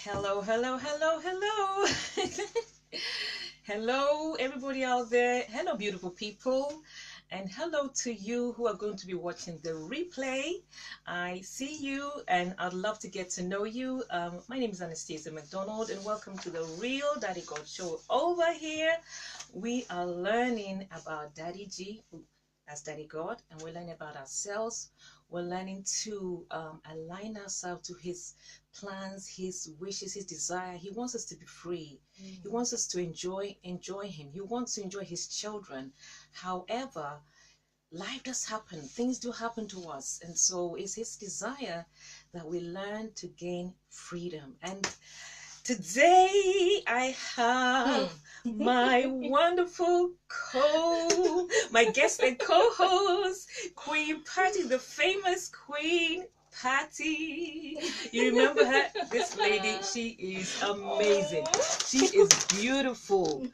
Hello, hello, hello, hello. Hello, everybody out there. Hello, beautiful people. And hello to you who are going to be watching the replay. I see you and I'd love to get to know you. My name is Anastasia McDonald and welcome to the Real Daddy God Show. Over here, we are learning about Daddy G, that's Daddy God, and we're learning about ourselves. We're learning to align ourselves to his plans, his wishes, his desire. He wants us to be free. He wants us to enjoy him. He wants to enjoy his children. However, life does happen. Things do happen to us. And so it's his desire that we learn to gain freedom. And today I have my wonderful my guest and co-host, Queen Patty, the famous Queen Patty. You remember her? This lady, she is amazing. She is beautiful.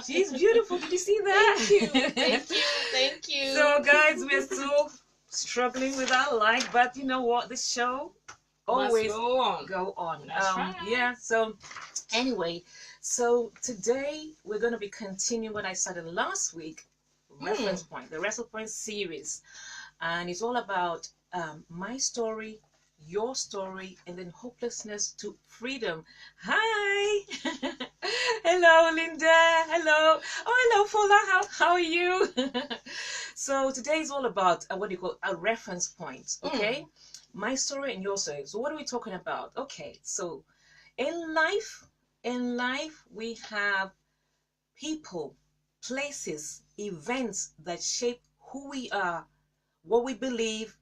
She's beautiful. Did you see that? Thank you. So guys, we're still struggling with our life, but you know what? This show always go on. That's right. Yeah, so anyway, so today we're going to be continuing what I started last week, the reference point series, and it's all about my story, your story, and then hopelessness to freedom. Hi. Hello, Linda. Hello. Oh, hello, Fola. How are you? So today is all about what do you call a reference point, okay? My story and your story. So what are we talking about? Okay, so in life we have people, places, events that shape who we are, what we believe,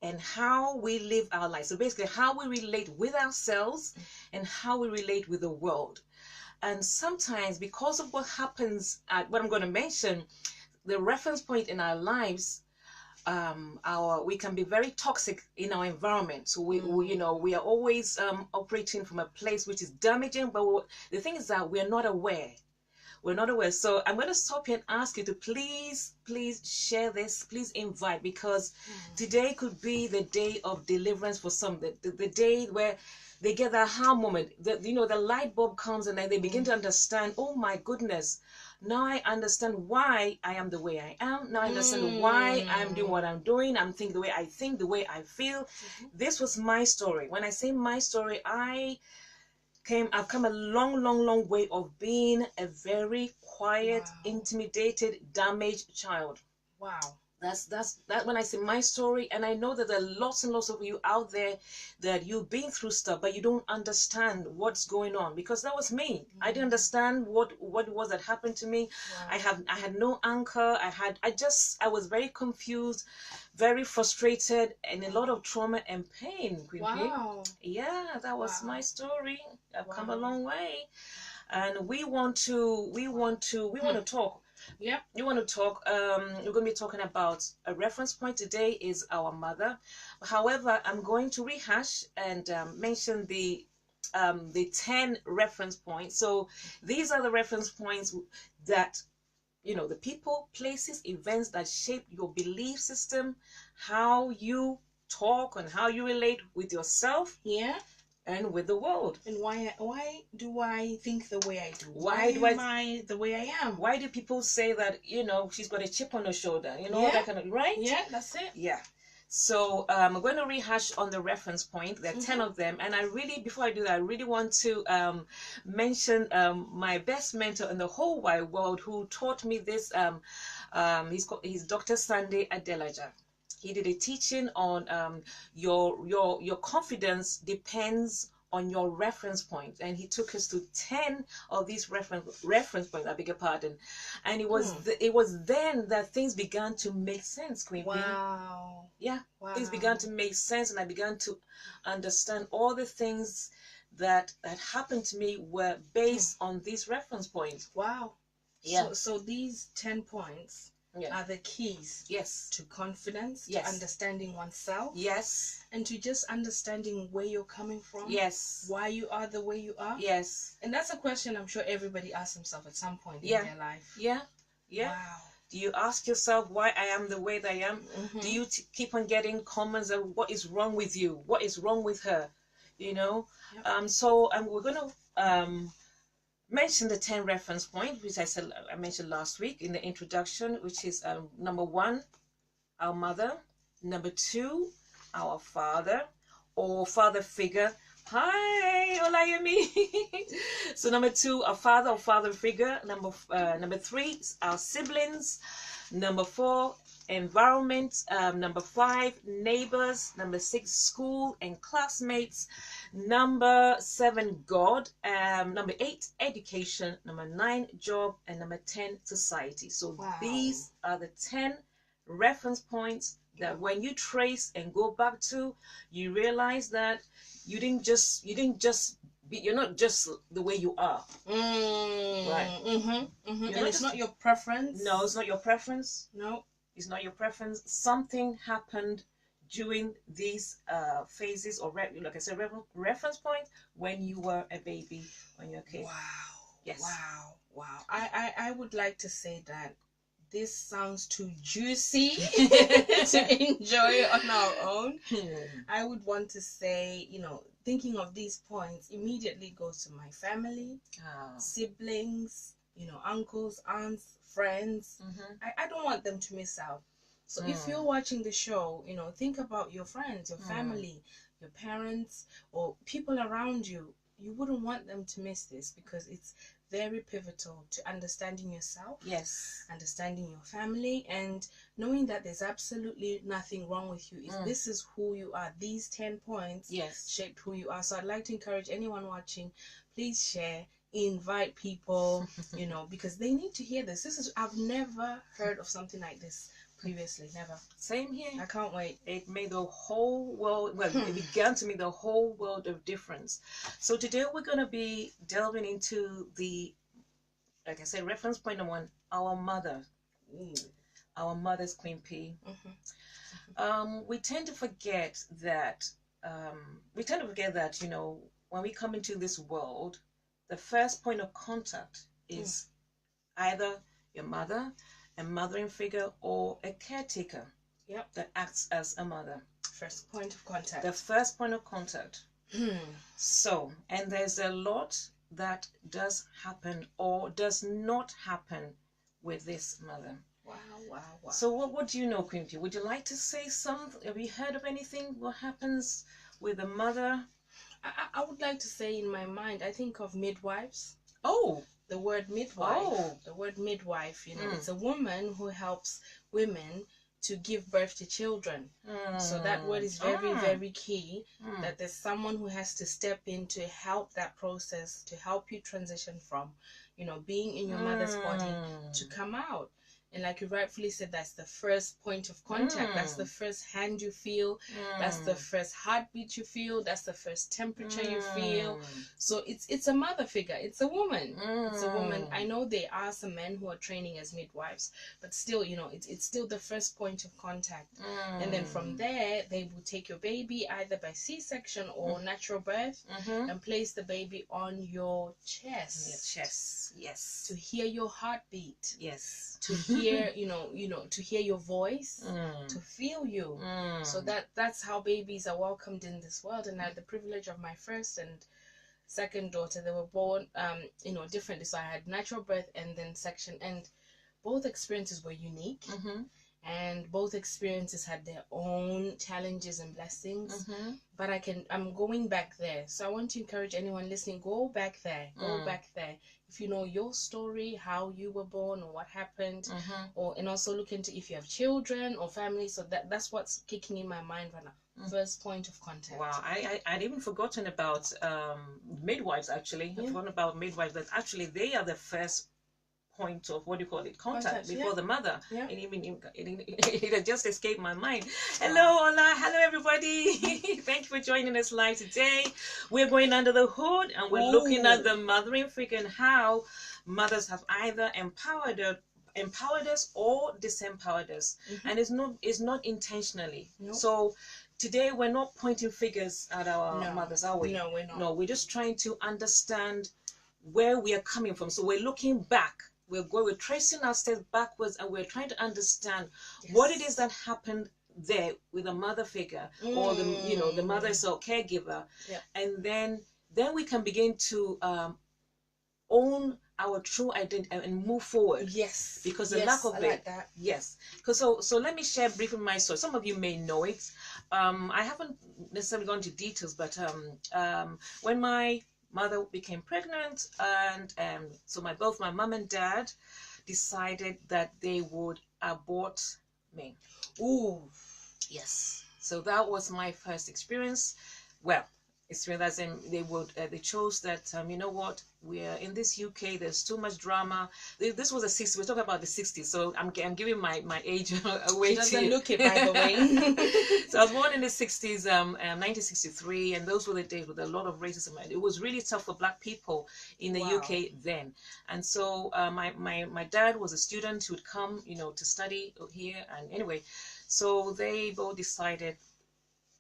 and how we live our lives. So basically how we relate with ourselves and how we relate with the world. And sometimes because of what happens at what I'm going to mention, the reference point in our lives, we can be very toxic in our environment. So we are always operating from a place which is damaging, but the thing is that we're not aware. So I'm going to stop here and ask you to please share this, please invite, because today could be the day of deliverance for some, the day where they get that aha moment, the light bulb comes and then they begin to understand, oh my goodness, now I understand why I am the way I am. Now I understand why I'm doing what I'm doing. I'm thinking the way I think, the way I feel. This was my story. When I say my story, I've come a long way of being a very quiet, intimidated, damaged child. Wow. That's when I say my story, and I know that there are lots and lots of you out there that you've been through stuff, but you don't understand what's going on, because that was me. I didn't understand what it was that happened to me. I had no anchor. I was very confused, very frustrated, and a lot of trauma and pain. Wow. Yeah, that was my story. I've come a long way, and we want to talk. Yeah. You want to talk, we're going to be talking about a reference point today is our mother. However, I'm going to rehash and mention the 10 reference points. So these are the reference points that, the people, places, events that shape your belief system, how you talk and how you relate with yourself. Yeah. And with the world. And why do I think the way I do? Why am I the way I am? Why do people say that, she's got a chip on her shoulder? That kind of, right? Yeah, that's it. Yeah. So I'm going to rehash on the reference point. There are 10 of them. And before I do that, I really want to mention my best mentor in the whole wide world who taught me this. He's Dr. Sunday Adelaja. He did a teaching on your confidence depends on your reference point, and he took us to 10 of these reference points. I beg your pardon, and it was then that things began to make sense, Queen. Wow. Yeah. Wow. Things began to make sense, and I began to understand all the things that happened to me were based on these reference points. Wow. Yeah. So these 10 points are the keys to confidence, to understanding oneself, and to just understanding where you're coming from, why you are the way you are. And that's a question I'm sure everybody asks themselves at some point in their life. Wow. Do you ask yourself why I am the way that I am? Do you keep on getting comments of what is wrong with you, what is wrong with her? you know. Yep. We're going to mention the 10 reference points, which I mentioned last week in the introduction, which is number 1, our mother. Number 2, our father or father figure. Hi, Olayemi. So number 2, our father or father figure. Number 3, our siblings. Number 4, environment. Number 5, neighbors. Number 6, school and classmates. Number 7, God. Number 8, education. Number 9, job. And number 10, society. So these are the 10 reference points that when you trace and go back to, you realize that you're not just the way you are. Right. And it's not your preference. No, it's not your preference. No, it's not your preference. Something happened during these phases, or like I said, reference point when you were a baby, when you're a kid. Wow. Yes. Wow. I would like to say that this sounds too juicy to enjoy on our own. I would want to say, thinking of these points immediately goes to my family, siblings, uncles, aunts, friends. I don't want them to miss out. So if you're watching the show, think about your friends, your family, your parents, or people around you. You wouldn't want them to miss this, because it's very pivotal to understanding yourself, yes, understanding your family, and knowing that there's absolutely nothing wrong with you. This is who you are. These 10 points, yes, shaped who you are. So I'd like to encourage anyone watching, please share, invite people, because they need to hear this. I've never heard of something like this previously. Never. Same here. I can't wait. It made the whole world, it began to make the whole world of difference. So today we're going to be delving into the, like I said, reference point number 1, our mother. Our mother's Queen P. We tend to forget that, when we come into this world, the first point of contact is either your mother, a mothering figure, or a caretaker that acts as a mother. First point of contact. The first point of contact. So, and there's a lot that does happen or does not happen with this mother. Wow. So what do you know, Queen P? Would you like to say something? Have you heard of anything? What happens with the mother? I would like to say, in my mind, I think of midwives. Oh. The word midwife. The word midwife, it's a woman who helps women to give birth to children. So that word is very, very key, that there's someone who has to step in to help that process, to help you transition from, being in your mother's body to come out. And like you rightfully said, that's the first point of contact. That's the first hand you feel. That's the first heartbeat you feel. That's the first temperature you feel. So it's a mother figure. It's a woman. It's a woman. I know there are some men who are training as midwives, but still, it's still the first point of contact. And then from there, they will take your baby either by C-section or natural birth and place the baby on your chest. Your chest, yes. To hear your heartbeat. Yes. To hear, to hear your voice, to feel you. So that's how babies are welcomed in this world. And I had the privilege of my first and second daughter. They were born, differently. So I had natural birth and then section, and both experiences were unique. And both experiences had their own challenges and blessings. But I'm going back there. So I want to encourage anyone listening, go back there. Go back there. If you know your story, how you were born or what happened, and also look into if you have children or family. So that's what's kicking in my mind right now. First point of contact. Wow, I'd even forgotten about midwives, actually. I've forgotten about midwives, that actually they are the first point of, contact before the mother. It just escaped my mind. Hello, hola, hello everybody. Thank you for joining us live today. We're going under the hood and we're looking at the mothering figure and how mothers have either empowered us or disempowered us. And it's not intentionally. So today we're not pointing figures at our mothers, are we? No, we're not. No, we're just trying to understand where we are coming from. So we're looking back. We're tracing our steps backwards, and we're trying to understand what it is that happened there with a mother figure, or the, you know, the mother is a caregiver, and then we can begin to own our true identity and move forward. Yes, because the lack of it. Like that. Yes, because so let me share briefly my story. Some of you may know it. I haven't necessarily gone into details, but when my mother became pregnant, and so both my mom and dad decided that they would abort me. Ooh, yes. So that was my first experience. Well, experience as in they chose that you know what, we're in this UK, there's too much drama. This was the 60s. We're talking about the 60s, so I'm giving my age away. She doesn't look it, by the way. So I was born in the 60s, 1963, and those were the days with a lot of racism. It was really tough for black people in the UK then. And so my dad was a student who would come, you know, to study here. And anyway, so they both decided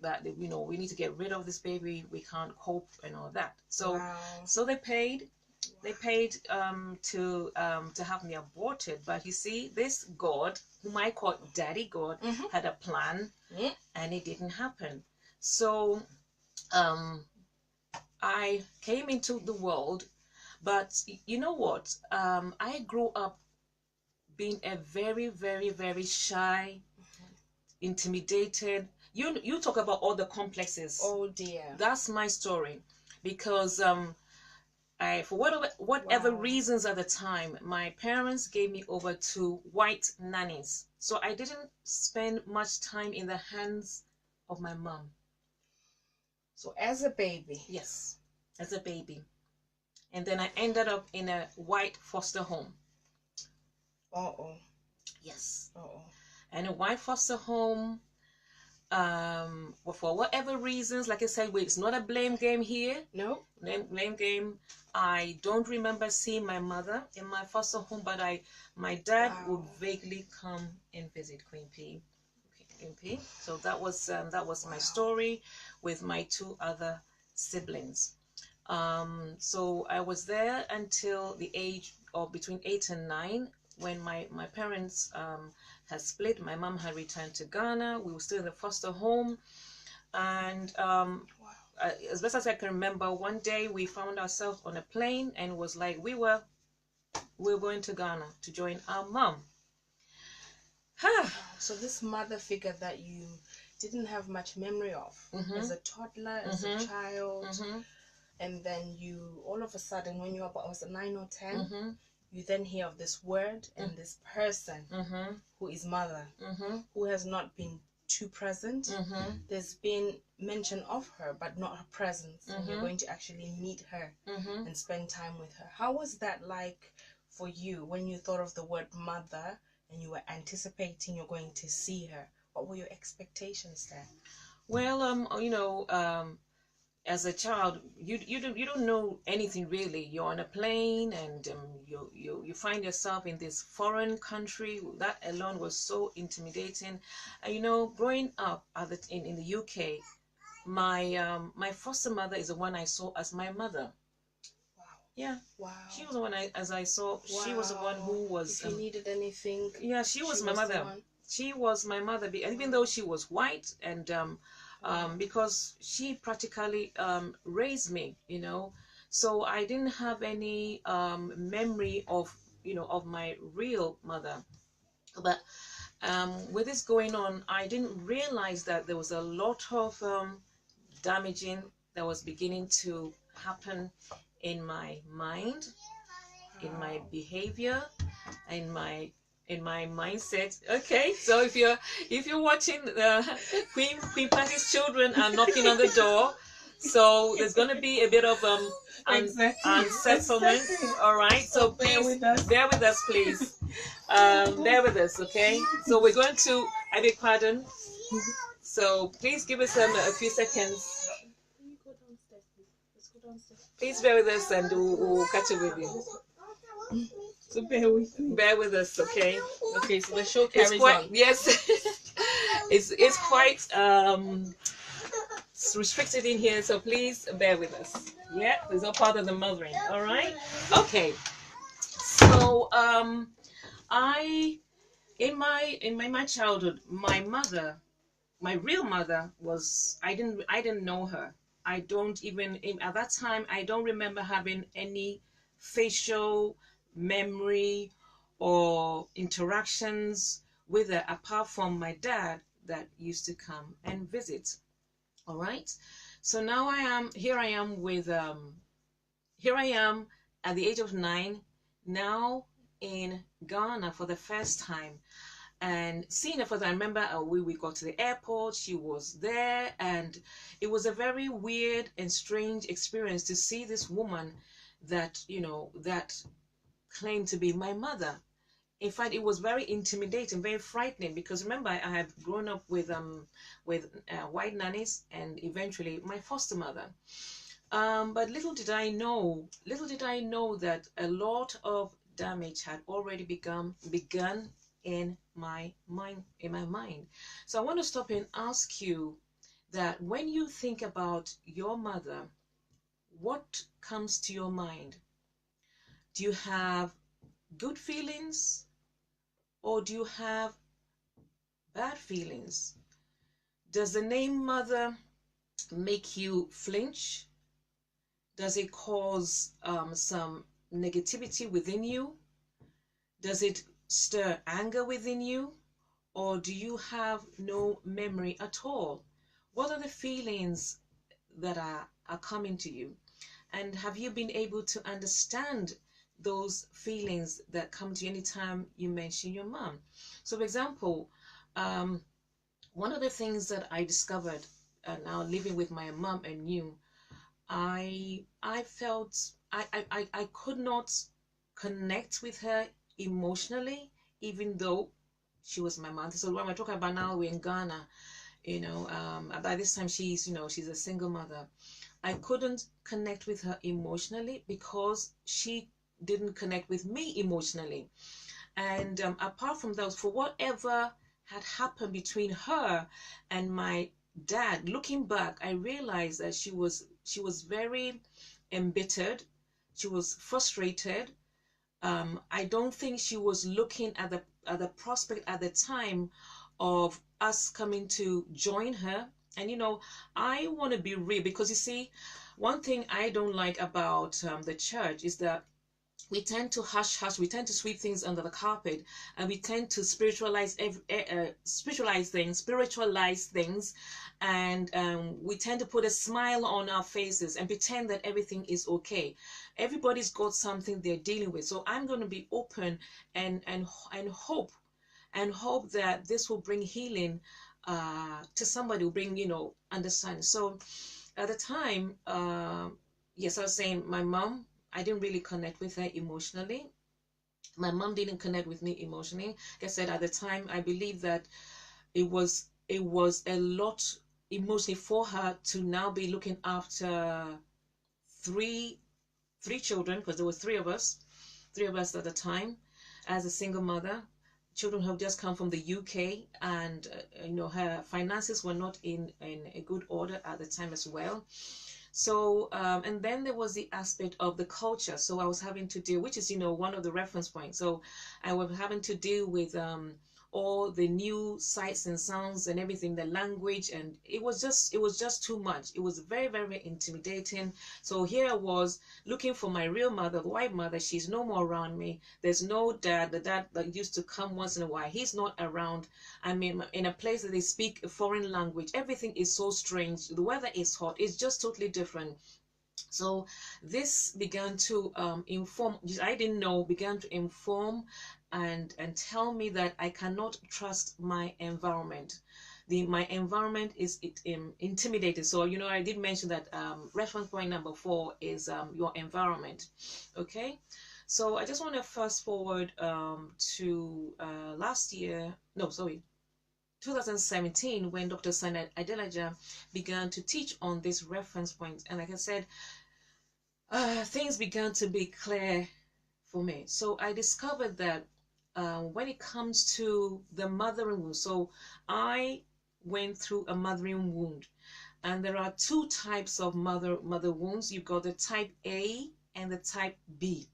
that, you know, we need to get rid of this baby, we can't cope and all that. So so they paid to have me aborted. But you see, this God, whom I call Daddy God, had a plan, and it didn't happen. So I came into the world, but you know what, I grew up being a very, very, very shy, intimidated. You talk about all the complexes. Oh dear. That's my story. Because for whatever reasons at the time, my parents gave me over to white nannies. So I didn't spend much time in the hands of my mom. So as a baby? Yes, as a baby. And then I ended up in a white foster home. Uh-oh. Yes. Uh-oh. And a white foster home, for whatever reasons, like I said, it's not a blame game here. No. Blame game. I don't remember seeing my mother in my foster home, but my dad would vaguely come and visit Queen P. Queen P. So that was my story with my two other siblings. So I was there until the age of between 8 and 9, when my parents had split. My mom had returned to Ghana. We were still in the foster home, and as best as I can remember, one day we found ourselves on a plane, and it was like we were going to Ghana to join our mom. So this mother figure that you didn't have much memory of as a toddler, as a child, and then you all of a sudden, when you were about 9 or 10, you then hear of this word and this person who is mother, who has not been too present. There's been mention of her, but not her presence. And you're going to actually meet her and spend time with her. How was that like for you when you thought of the word mother and you were anticipating you're going to see her? What were your expectations there? Well, you know, as a child, you don't know anything really. You're on a plane, and you find yourself in this foreign country. That alone was so intimidating. And you know, growing up in the UK, my foster mother is the one I saw as my mother. Wow. Yeah. Wow. She was the one I saw. Wow. She was the one who was. If you needed anything. Yeah, she was my mother. She was my mother, even though she was white, and because she practically raised me, you know. So I didn't have any memory of, you know, of my real mother. But with this going on, I didn't realize that there was a lot of damaging that was beginning to happen in my mind, in my behavior, in my mindset. Okay, so if you're watching, Queen Patty's children are knocking on the door, so there's going to be a bit of unsettlement. All right, so please bear with us, please. Bear with us, okay? So we're going to, I beg pardon. So please give us a few seconds. Please bear with us, and we'll catch up with you. So bear with us, okay? Okay, so the show carries on. Yes, it's quite restricted in here, so please bear with us. Yeah, there's no part of the mothering. All right. Okay. So in my childhood, my mother my real mother was, I didn't know her. I don't even, at that time, I don't remember having any facial memory or interactions with her apart from my dad that used to come and visit. All right. So now here I am at the age of 9, now in Ghana for the first time. And seeing her first, I remember we got to the airport, she was there, and it was a very weird and strange experience to see this woman that, you know, that claimed to be my mother. In fact, it was very intimidating, very frightening, because remember, I have grown up with white nannies and eventually my foster mother. But little did I know that a lot of damage had already begun in my mind. So I want to stop and ask you that when you think about your mother, what comes to your mind? Do you have good feelings or do you have bad feelings? Does the name mother make you flinch? Does it cause some negativity within you? Does it stir anger within you? Or do you have no memory at all? What are the feelings that are coming to you? And have you been able to understand those feelings that come to you anytime you mention your mom? So for example, one of the things that I discovered now living with my mom and you, I felt I could not connect with her emotionally, even though she was my mother. So when we're talking about now, we're in Ghana, you know, by this time she's a single mother. I couldn't connect with her emotionally because she didn't connect with me emotionally. And apart from those, for whatever had happened between her and my dad, looking back, I realized that she was very embittered. She was frustrated. I don't think she was looking at the prospect at the time of us coming to join her. And you know, I want to be real, because you see, one thing I don't like about the church is that we tend to hush, we tend to sweep things under the carpet, and we tend to spiritualize things, and we tend to put a smile on our faces and pretend that everything is okay. Everybody's got something they're dealing with, so I'm going to be open and hope that this will bring healing to somebody, will bring, you know, understanding. So at the time, yes, I was saying my mom, I didn't really connect with her emotionally. My mom didn't connect with me emotionally. Like I said, at the time, I believe that it was a lot emotionally for her to now be looking after three children, because there were three of us at the time, as a single mother. Children have just come from the UK, and you know, her finances were not in a good order at the time as well. So and then there was the aspect of the culture. So I was having to deal, which is, you know, one of the reference points. So I was having to deal with all the new sights and sounds and everything, the language, and it was just too much. It was very, very intimidating. So here I was looking for my real mother, the white mother. She's no more around me. There's no dad. The dad that used to come once in a while, he's not around. I mean, in a place that they speak a foreign language, everything is so strange. The weather is hot. It's just totally different. So this began to inform, I didn't know, began to inform and tell me that I cannot trust my environment. My environment is intimidated. So, you know, I did mention that reference point number 4 is your environment. Okay, so I just want to fast forward to last year, no, sorry, 2017, when Dr. Sana Adelaja began to teach on this reference point. And like I said, things began to be clear for me. So I discovered that when it comes to the mothering wound, so I went through a mothering wound, and there are 2 types of mother wounds. You've got the type A and the type B.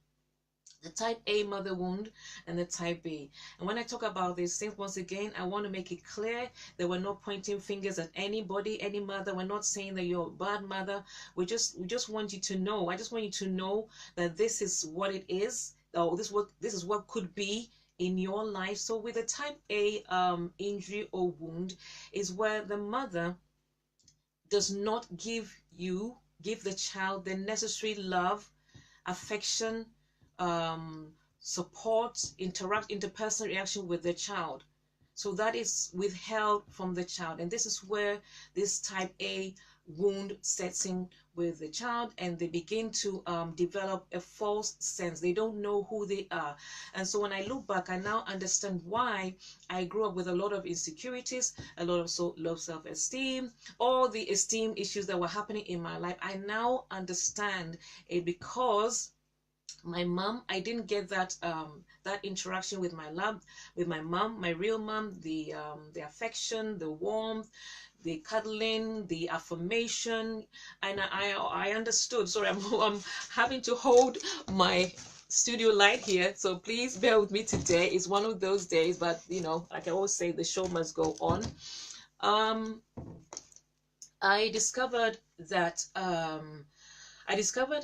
the type A mother wound and the type B. And when I talk about these things, once again, I want to make it clear that we're not pointing fingers at anybody, any mother. We're not saying that you're a bad mother. We just want you to know. I just want you to know that this is what it is, or this is what could be in your life. So with a type A injury or wound is where the mother does not give the child the necessary love, affection, support, interpersonal reaction with the child. So that is withheld from the child, and this is where this type A wound sets in with the child, and they begin to develop a false sense. They don't know who they are. And so when I look back, I now understand why I grew up with a lot of insecurities, a lot of low self-esteem, all the esteem issues that were happening in my life. I now understand it because my mom, I didn't get that that interaction with my mom, my real mom, the affection, the warmth, the cuddling, the affirmation, and I understood. Sorry, I'm having to hold my studio light here, so please bear with me today. It's one of those days, but you know, like I always say, the show must go on. I discovered that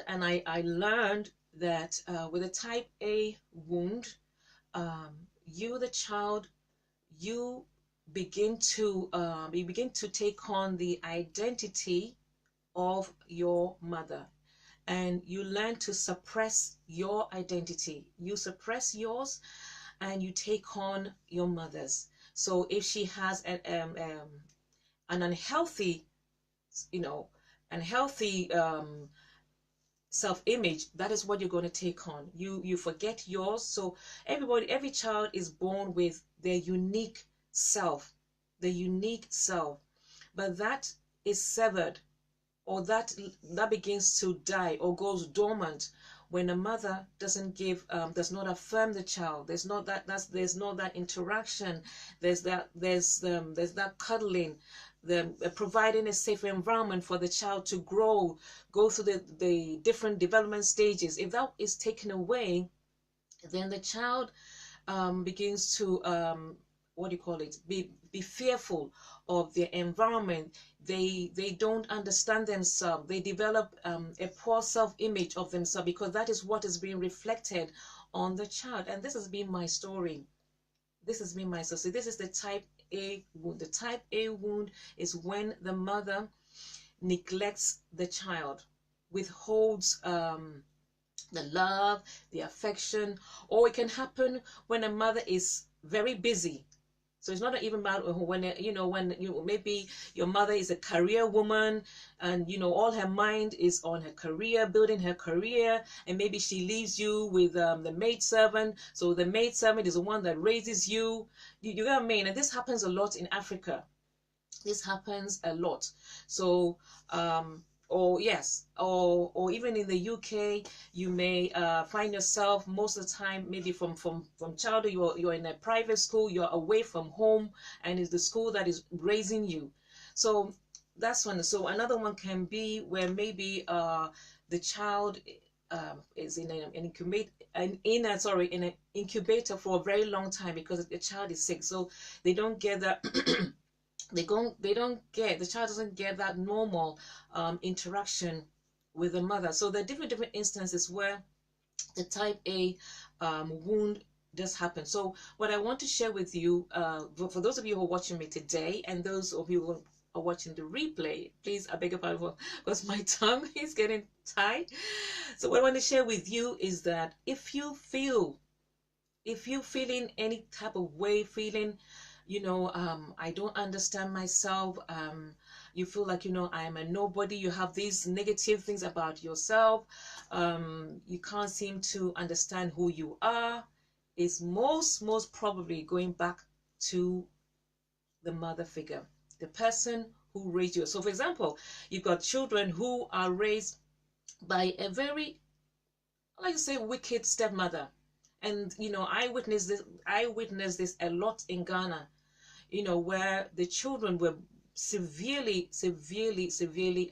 and I learned that with a type A wound, you, the child, you begin to take on the identity of your mother, and you learn to suppress your identity. You suppress yours and you take on your mother's. So if she has an unhealthy, self-image, that is what you're going to take on. You forget yours. So every child is born with their unique self, but that is severed, or that begins to die or goes dormant when a mother does not affirm the child. There's not that interaction. There's that cuddling, providing a safe environment for the child to go through the different development stages. If that is taken away, then the child begins to be fearful of their environment. They don't understand themselves. They develop a poor self-image of themselves, because that is what is being reflected on the child. And this has been my story. This has been my story. So this is the type A wound. The type A wound is when the mother neglects the child, withholds the love, the affection, or it can happen when a mother is very busy. So it's not even about when maybe your mother is a career woman, and all her mind is on her career, building her career, and maybe she leaves you with the maidservant. So the maidservant is the one that raises you. You get what I mean? And this happens a lot in Africa. This happens a lot. So or even in the UK, you may find yourself most of the time, maybe from childhood, you're in a private school, you're away from home, and it's the school that is raising you. So that's one. So another one can be where maybe the child is in an incubator for a very long time because the child is sick. So they don't get that. The child doesn't get that normal interaction with the mother. So there are different instances where the type A wound does happen. So what I want to share with you, for those of you who are watching me today, and those of you who are watching the replay, please, I beg your pardon because my tongue is getting tight. So what I want to share with you is that if you feeling any type of way, I don't understand myself, you feel like I am a nobody, you have these negative things about yourself, you can't seem to understand who you are, is most probably going back to the mother figure, the person who raised you. So for example, you've got children who are raised by a very, like I say, wicked stepmother. And I witnessed this a lot in Ghana, where the children were severely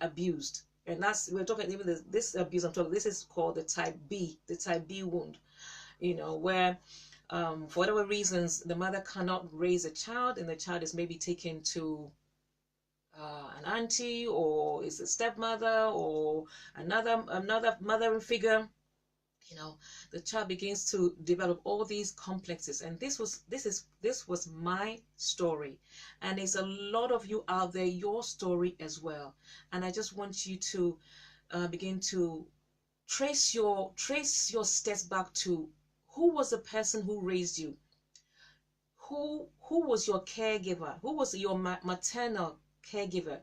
abused. And we're talking, even this abuse I'm talking, this is called the type B wound. you know, where for whatever reasons the mother cannot raise a child, and the child is maybe taken to an auntie, or is a stepmother, or another mothering figure. You know, the child begins to develop all these complexes, and this was my story, and there's a lot of you out there, your story as well. And I just want you to begin to trace your steps back to who was the person who raised you, who was your caregiver, who was your maternal caregiver.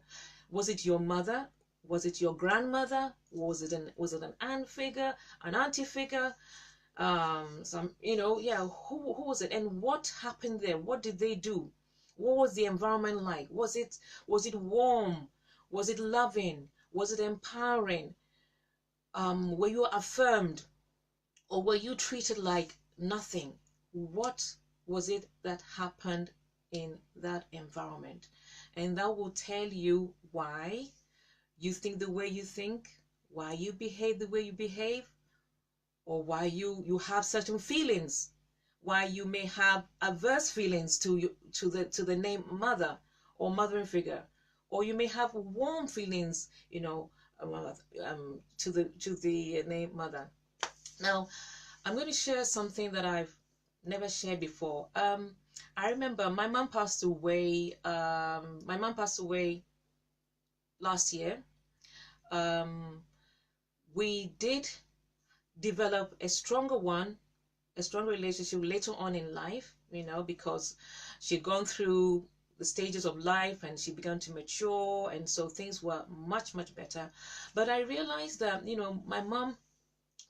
Was it your mother? Was it your grandmother? Was it an aunt figure, an auntie figure? Some, you know, yeah, who was it, and what happened there? What did they do? What was the environment like? Was it warm? Was it loving? Was it empowering? Were you affirmed, or were you treated like nothing? What was it that happened in that environment? And that will tell you why you think the way you think, why you behave the way you behave, or why you have certain feelings, why you may have adverse feelings to the name mother or mothering figure, or you may have warm feelings, you know, to the name mother. Now, I'm going to share something that I've never shared before. I remember my mom passed away. My mom passed away last year. We did develop a stronger relationship later on in life, you know, because she'd gone through the stages of life and she began to mature, and so things were much better. But I realized that, you know, my mom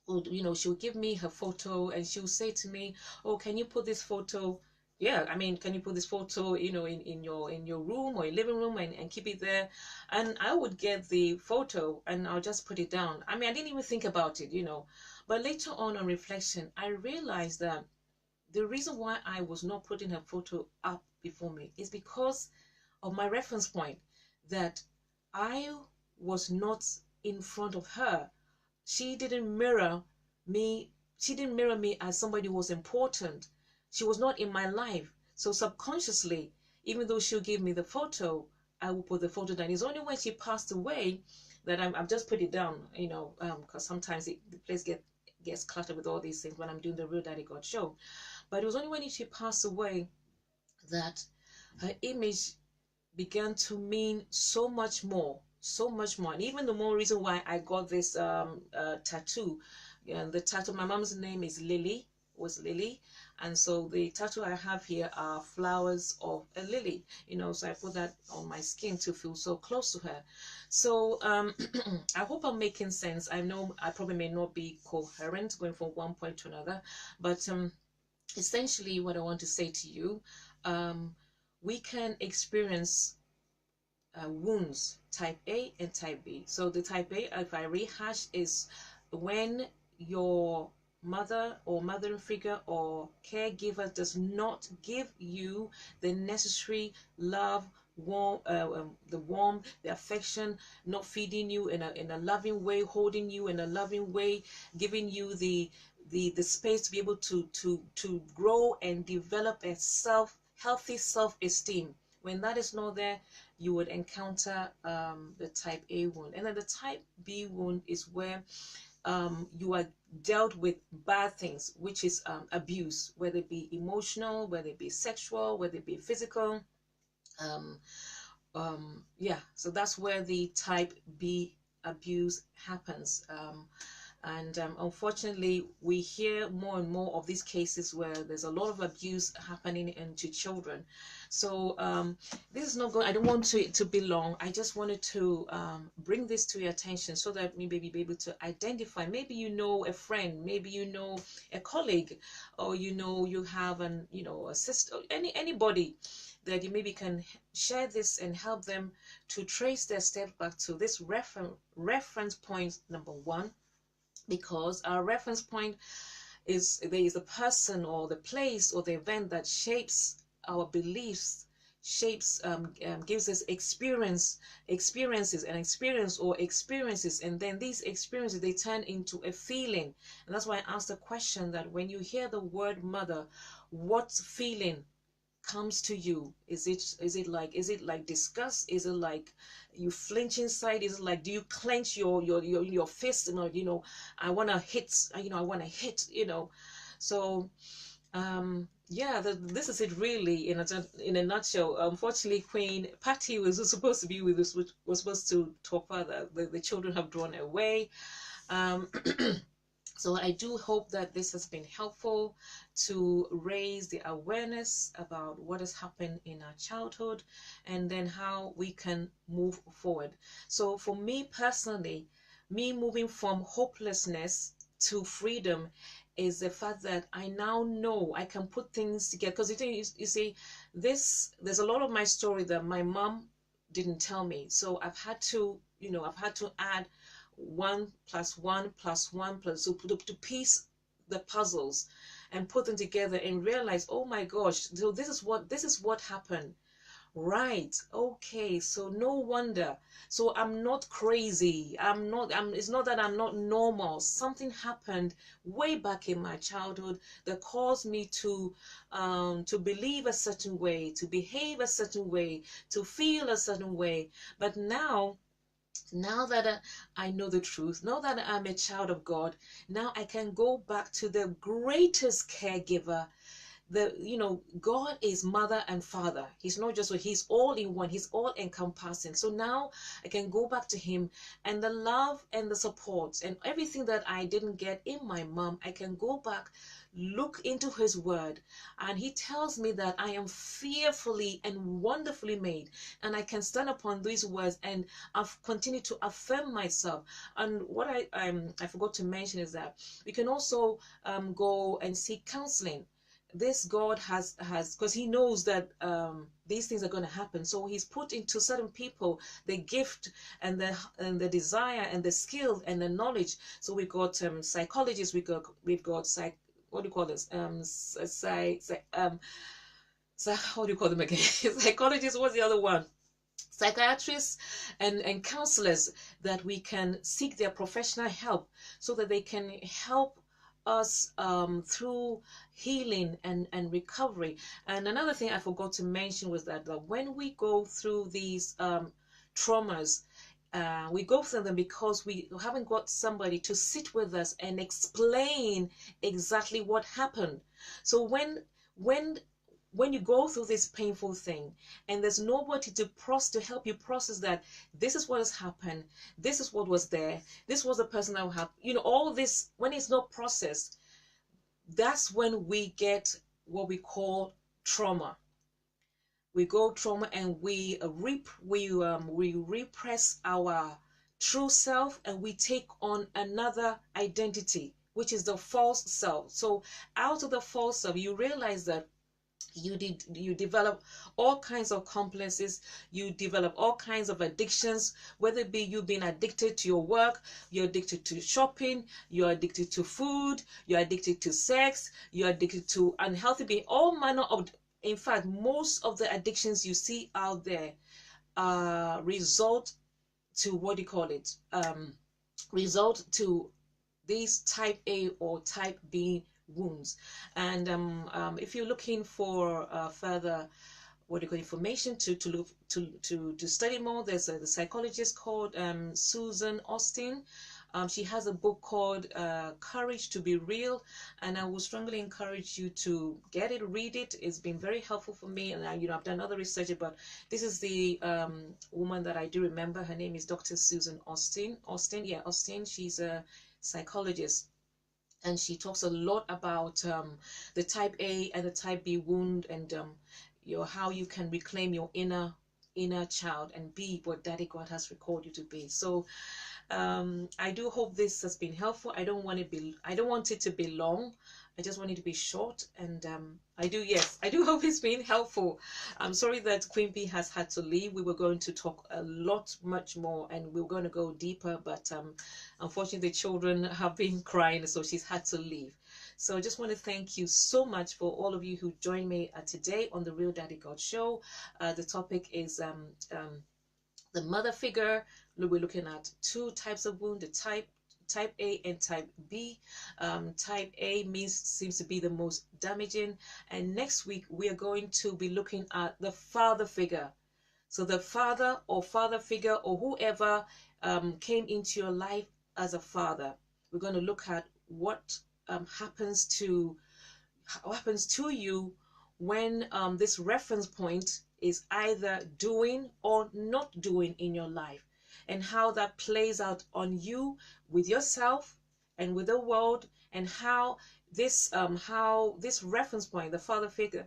would, you know, she would give me her photo and she would say to me, oh, can you put this photo, yeah, I mean, can you put this photo, you know, in your room or your living room, and keep it there? And I would get the photo and I'll just put it down. I mean, I didn't even think about it, you know. But later on reflection, I realized that the reason why I was not putting her photo up before me is because of my reference point, that I was not in front of her. She didn't mirror me. She didn't mirror me as somebody who was important. She was not in my life. So subconsciously, even though she'll give me the photo, I will put the photo down. It's only when she passed away that I've just put it down, you know, because sometimes the place gets cluttered with all these things when I'm doing the Real Daddy God show. But it was only when she passed away that her image began to mean so much more. And even the more reason why I got this tattoo. And the tattoo, my mom's name is Lily, and so the tattoo I have here are flowers of a lily, you know, so I put that on my skin to feel so close to her. So I hope I'm making sense. I know I probably may not be coherent going from one point to another, but essentially what I want to say to you, we can experience wounds, type A and type B. So the type A, if I rehash, is when your mother or mothering figure or caregiver does not give you the necessary love, the warmth, the affection, not feeding you in a loving way, holding you in a loving way, giving you the space to be able to grow and develop a healthy self-esteem. When that is not there, you would encounter the type A wound. And then the type B wound is where you are dealt with bad things, which is abuse, whether it be emotional, whether it be sexual, whether it be physical. Yeah, so that's where the type B abuse happens. And unfortunately, we hear more and more of these cases where there's a lot of abuse happening into children. So this is not going, I don't want to be long. I just wanted to bring this to your attention so that maybe be able to identify. Maybe you know a friend, maybe you know a colleague, or you know you have a sister, anybody that you maybe can share this and help them to trace their steps back to this reference point number one. Because our reference point is, there is a person or the place or the event that shapes our beliefs, shapes, gives us experiences, and then these experiences, they turn into a feeling. And that's why I asked the question that when you hear the word mother, what feeling comes to you? Is it like disgust? Is it like you flinch inside? Is it like, do you clench your fist, I want to hit, I want to hit, so yeah, this is it really in a nutshell. Unfortunately, Queen Patty was supposed to be with us, was supposed to talk further. The children have drawn away. So I do hope that this has been helpful to raise the awareness about what has happened in our childhood, and then how we can move forward. So for me personally, me moving from hopelessness to freedom is the fact that I now know I can put things together. Because you see, there's a lot of my story that my mom didn't tell me. So I've had to add 1 + 1 + 1 plus, so to piece the puzzles and put them together and realize, oh my gosh, so this is what happened. Right, okay, so no wonder. So I'm not crazy. It's not that I'm not normal. Something happened way back in my childhood that caused me to believe a certain way, to behave a certain way, to feel a certain way. But now that I know the truth, now that I'm a child of God, now I can go back to the greatest caregiver. God is mother and father. He's not just he's all in one. He's all encompassing. So now I can go back to him, and the love and the support and everything that I didn't get in my mom, I can go back, look into his word, and he tells me that I am fearfully and wonderfully made, and I can stand upon these words and I've continued to affirm myself. And what I forgot to mention is that we can also go and seek counseling. This God has because he knows that these things are going to happen, so he's put into certain people the gift and the desire and the skill and the knowledge. So we've got psychologists, we've got what do you call this, so how do you call them again? Psychologists. What's the other one? Psychiatrists and counselors, that we can seek their professional help so that they can help us through healing and recovery. And another thing I forgot to mention was that when we go through these traumas, we go through them because we haven't got somebody to sit with us and explain exactly what happened. So when you go through this painful thing and there's nobody to help you process that, this is what has happened, this is what was there, this was the person that will have, all this, when it's not processed, that's when we get what we call trauma. We go trauma and we repress our true self, and we take on another identity, which is the false self. So out of the false self, you realize that you develop all kinds of complexes, you develop all kinds of addictions, whether it be you being addicted to your work, you're addicted to shopping, you're addicted to food, you're addicted to sex, you're addicted to unhealthy behavior, all manner of, in fact, most of the addictions you see out there result to result to these type A or type B wounds. And if you're looking for further information to study more, there's the psychologist called Susan Austin. She has a book called Courage to Be Real, and I would strongly encourage you to get it, read it. It's been very helpful for me, and I've done other research, but this is the woman that I do remember. Her name is Dr. Susan Austin. Austin. She's a psychologist, and she talks a lot about the type A and the type B wound, and how you can reclaim your inner child and be what Daddy God has recorded you to be. So I do hope this has been helpful. I don't want it to be long. I just want it to be short, and I do hope it's been helpful. I'm sorry that Queen Bee has had to leave. We were going to talk a lot much more, and we were going to go deeper, but unfortunately the children have been crying, so she's had to leave. So I just want to thank you so much for all of you who joined me today on the Real Daddy God Show. The topic is the mother figure. We're looking at two types of wound, the type A and type B. Type A seems to be the most damaging, and next week we are going to be looking at the father figure. So the father or father figure, or whoever came into your life as a father. We're going to look at what happens to you when this reference point is either doing or not doing in your life, and how that plays out on you, with yourself and with the world, and how this reference point, the father figure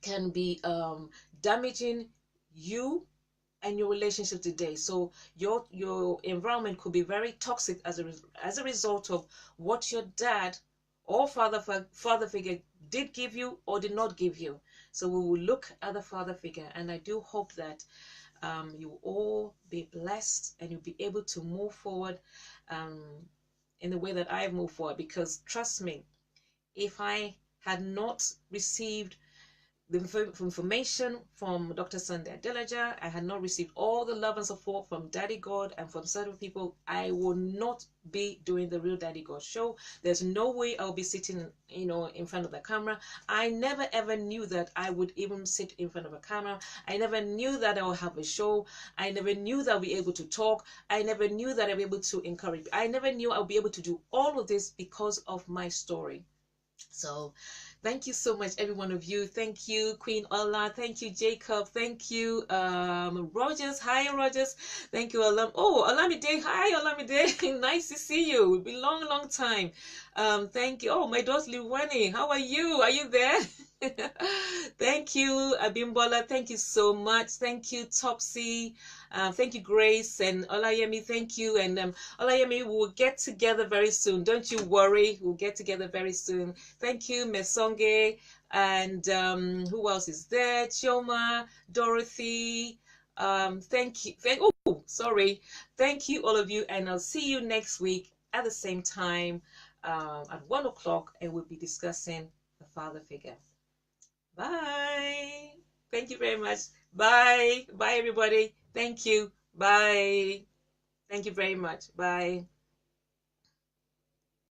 can be damaging you and your relationship today. So your environment could be very toxic as a result of what your dad or father figure did give you or did not give you. So we will look at the father figure, and I do hope that you will all be blessed and you'll be able to move forward in the way that I've moved forward. Because trust me, if I had not received the information from Dr. Sunday Adelaja, I had not received all the love and support from Daddy God and from certain people, I will not be doing the Real Daddy God Show. There's no way I'll be sitting, in front of the camera. I never ever knew that I would even sit in front of a camera. I never knew that I would have a show. I never knew that I'd be able to talk. I never knew that I'd be able to encourage. I never knew I'd be able to do all of this because of my story. So thank you so much, every one of you. Thank you, Queen Ola. Thank you, Jacob. Thank you, Rogers. Hi, Rogers. Thank you, Olamide. Hi, Olamide. Nice to see you. It's been a long time. Thank you. Oh, my daughter Liwani. How are you? Are you there? Thank you, Abimbola. Thank you so much. Thank you, Topsy. Thank you, Grace and Olayemi. Thank you. And Olayemi, we'll get together very soon. Don't you worry. We'll get together very soon. Thank you, Mesonge. And who else is there? Chioma, Dorothy. Thank you. Thank you, all of you. And I'll see you next week at the same time at 1 o'clock. And we'll be discussing the father figure. Bye. Thank you very much. Bye. Bye, everybody. Thank you. Bye. Thank you very much. Bye.